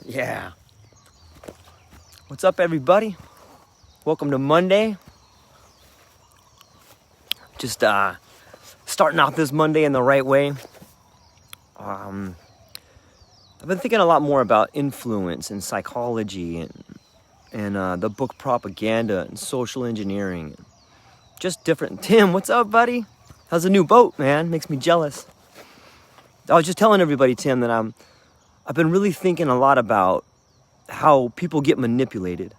Yeah. What's up, everybody? Welcome to Monday. Just starting off this Monday in the right way. I've been thinking a lot more about influence and psychology and the book Propaganda and Social Engineering. Just different. Tim, what's up, buddy? How's the new boat, man? Makes me jealous. I was just telling everybody, Tim, that I've been really thinking a lot about how people get manipulated.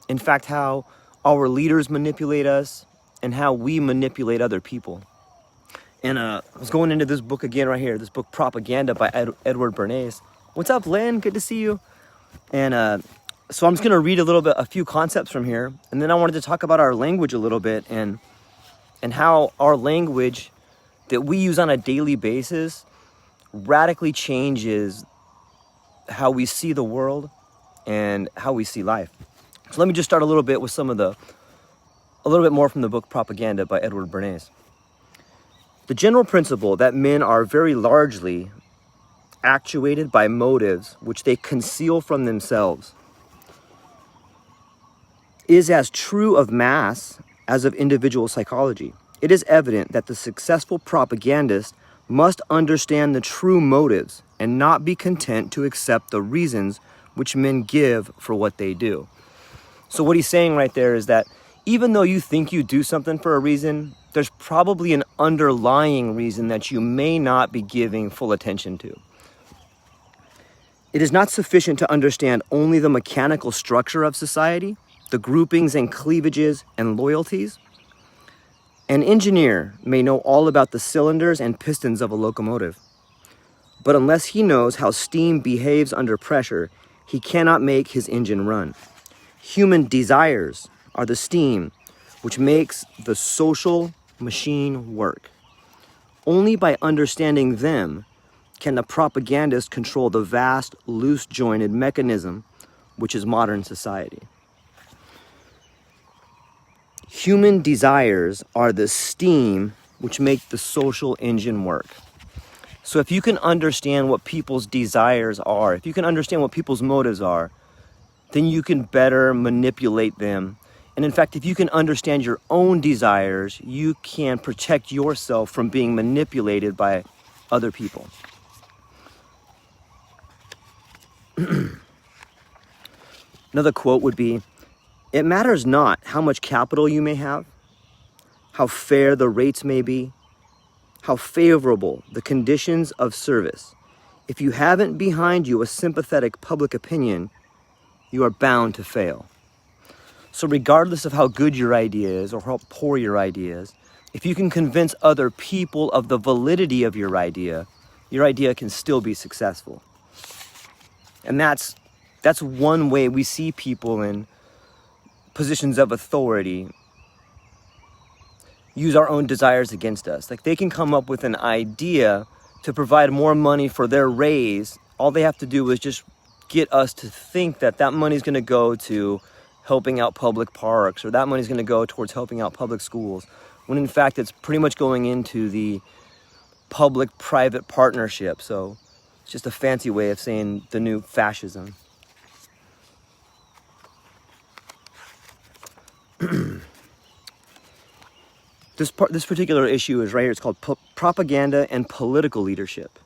In fact, how our leaders manipulate us and how we manipulate other people. And I was going into this book again right here, this book Propaganda by Edward Bernays. What's up, Lynn? Good to see you. And so I'm just going to read a few concepts from here. And then I wanted to talk about our language a little bit and how our language that we use on a daily basis radically changes how we see the world and how we see life. So let me just start a little bit with a little bit more from the book Propaganda by Edward Bernays. The general principle that men are very largely actuated by motives which they conceal from themselves is as true of mass as of individual psychology. It is evident that the successful propagandist must understand the true motives and not be content to accept the reasons which men give for what they do. So what he's saying right there is that even though you think you do something for a reason, there's probably an underlying reason that you may not be giving full attention to. It is not sufficient to understand only the mechanical structure of society, the groupings and cleavages and loyalties. An engineer may know all about the cylinders and pistons of a locomotive, but unless he knows how steam behaves under pressure, he cannot make his engine run. Human desires are the steam which makes the social machine work. Only by understanding them can the propagandist control the vast, loose-jointed mechanism which is modern society. Human desires are the steam which make the social engine work. So if you can understand what people's desires are, if you can understand what people's motives are, then you can better manipulate them. And in fact, if you can understand your own desires, you can protect yourself from being manipulated by other people. Another quote would be, "It matters not how much capital you may have, how fair the rates may be, how favorable the conditions of service. If you haven't behind you a sympathetic public opinion, you are bound to fail." So regardless of how good your idea is or how poor your idea is, if you can convince other people of the validity of your idea can still be successful. And that's one way we see people in positions of authority use our own desires against us. Like they can come up with an idea to provide more money for their raise. All they have to do is just get us to think that money is going to go to helping out public parks, or that money is going to go towards helping out public schools, when in fact it's pretty much going into the public-private partnership. So it's just a fancy way of saying the new fascism. This particular issue is right here. It's called Propaganda and Political Leadership.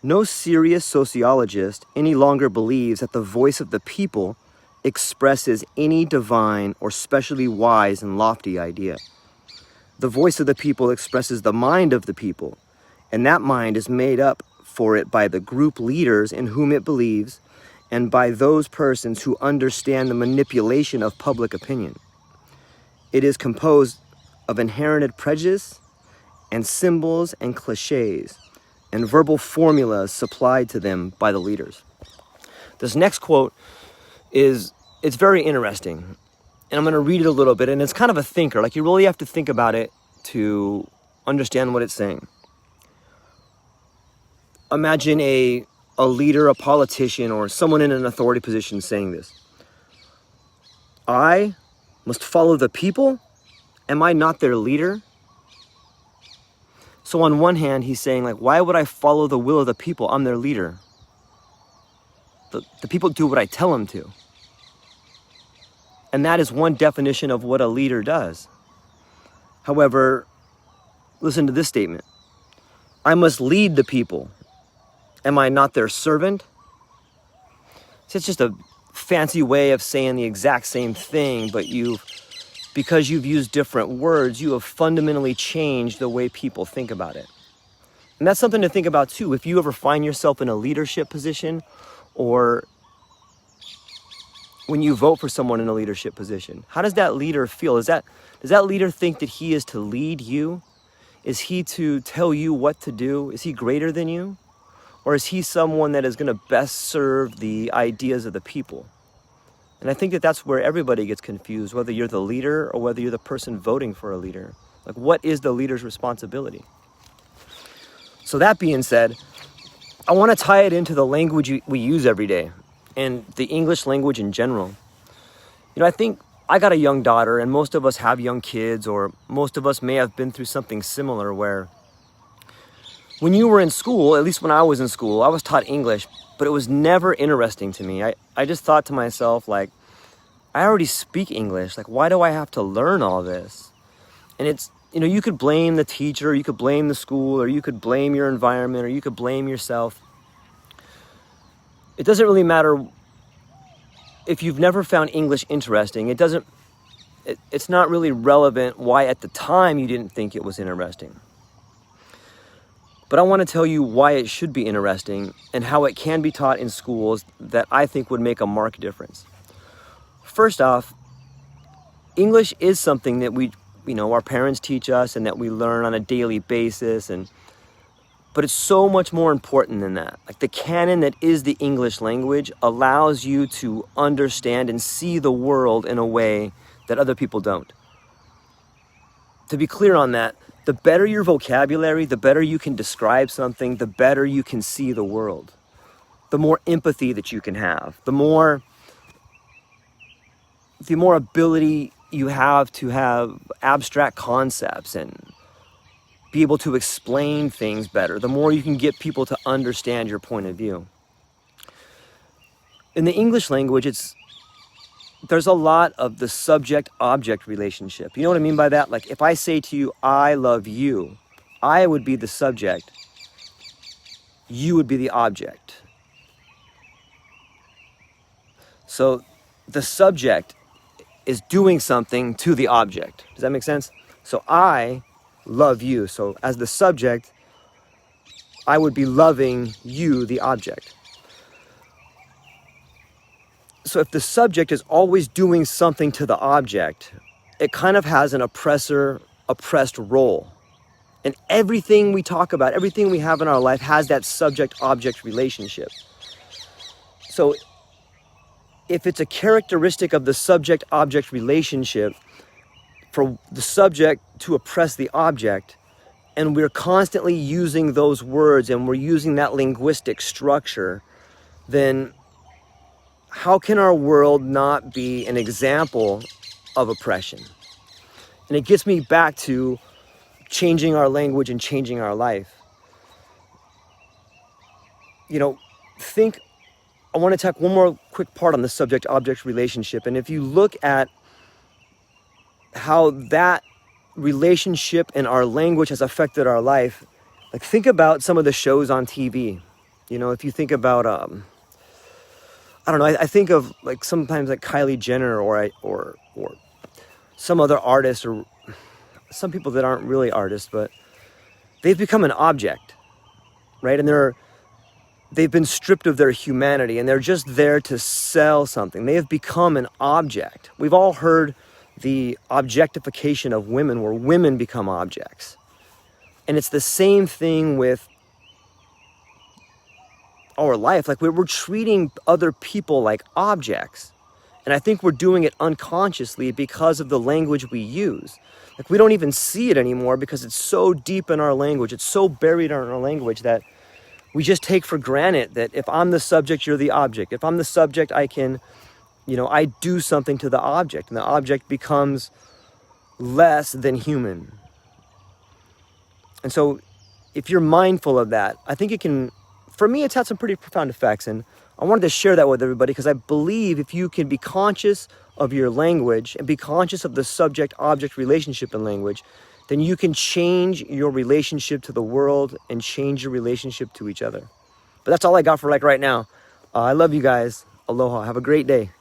No serious sociologist any longer believes that the voice of the people expresses any divine or specially wise and lofty idea. The voice of the people expresses the mind of the people, and that mind is made up for it by the group leaders in whom it believes and by those persons who understand the manipulation of public opinion. It is composed of inherited prejudice and symbols and cliches and verbal formulas supplied to them by the leaders. This next quote it's very interesting, and I'm going to read it a little bit, and it's kind of a thinker. Like you really have to think about it to understand what it's saying. Imagine a leader, a politician, or someone in an authority position saying this. "I must follow the people? Am I not their leader?" So on one hand, he's saying, like, why would I follow the will of the people? I'm their leader. The people do what I tell them to. And that is one definition of what a leader does. However, listen to this statement. I must lead the people. Am I not their servant? It's just a fancy way of saying the exact same thing, but because you've used different words, you have fundamentally changed the way people think about it. And that's something to think about too. If you ever find yourself in a leadership position, or when you vote for someone in a leadership position, how does that leader feel? Does that leader think that he is to lead you? Is he to tell you what to do? Is he greater than you? Or is he someone that is going to best serve the ideas of the people? And I think that that's where everybody gets confused, whether you're the leader or whether you're the person voting for a leader. Like, what is the leader's responsibility? So that being said, I want to tie it into the language we use every day and the English language in general. I think I got a young daughter, and most of us have young kids, or most of us may have been through something similar where when you were in school, at least when I was in school, I was taught English, but it was never interesting to me. I just thought to myself, like, I already speak English. Like, why do I have to learn all this? And it's, you could blame the teacher, you could blame the school, or you could blame your environment, or you could blame yourself. It doesn't really matter if you've never found English interesting. It's not really relevant why at the time you didn't think it was interesting. But I want to tell you why it should be interesting and how it can be taught in schools that I think would make a marked difference. First off, English is something that our parents teach us and that we learn on a daily basis, but it's so much more important than that. Like, the canon that is the English language allows you to understand and see the world in a way that other people don't. To be clear on that, the better your vocabulary, the better you can describe something, the better you can see the world. The more empathy that you can have, the more ability you have to have abstract concepts and be able to explain things better, the more you can get people to understand your point of view. In the English language, there's a lot of the subject-object relationship. You know what I mean by that? Like, if I say to you, I love you, I would be the subject, you would be the object. So the subject is doing something to the object. Does that make sense? So I love you. So as the subject, I would be loving you, the object. So if the subject is always doing something to the object, it kind of has an oppressed role. And everything we talk about, everything we have in our life has that subject-object relationship. So if it's a characteristic of the subject-object relationship for the subject to oppress the object, and we're constantly using those words and we're using that linguistic structure, then how can our world not be an example of oppression? And it gets me back to changing our language and changing our life. I want to tack one more quick part on the subject-object relationship. And if you look at how that relationship and our language has affected our life, like, think about some of the shows on TV. If you think about, I don't know, I think of, like, sometimes like Kylie Jenner or some other artist, or some people that aren't really artists, but they've become an object, right? And they've been stripped of their humanity, and they're just there to sell something. They have become an object. We've all heard the objectification of women, where women become objects. And it's the same thing with our life. Like, we're treating other people like objects. And I think we're doing it unconsciously because of the language we use. Like, we don't even see it anymore because it's so deep in our language. It's so buried in our language that we just take for granted that if I'm the subject, you're the object. If I'm the subject, I do something to the object, and the object becomes less than human. And so if you're mindful of that, I think for me, it's had some pretty profound effects. And I wanted to share that with everybody because I believe if you can be conscious of your language and be conscious of the subject-object relationship in language, then you can change your relationship to the world and change your relationship to each other. But that's all I got for like right now. I love you guys. Aloha. Have a great day.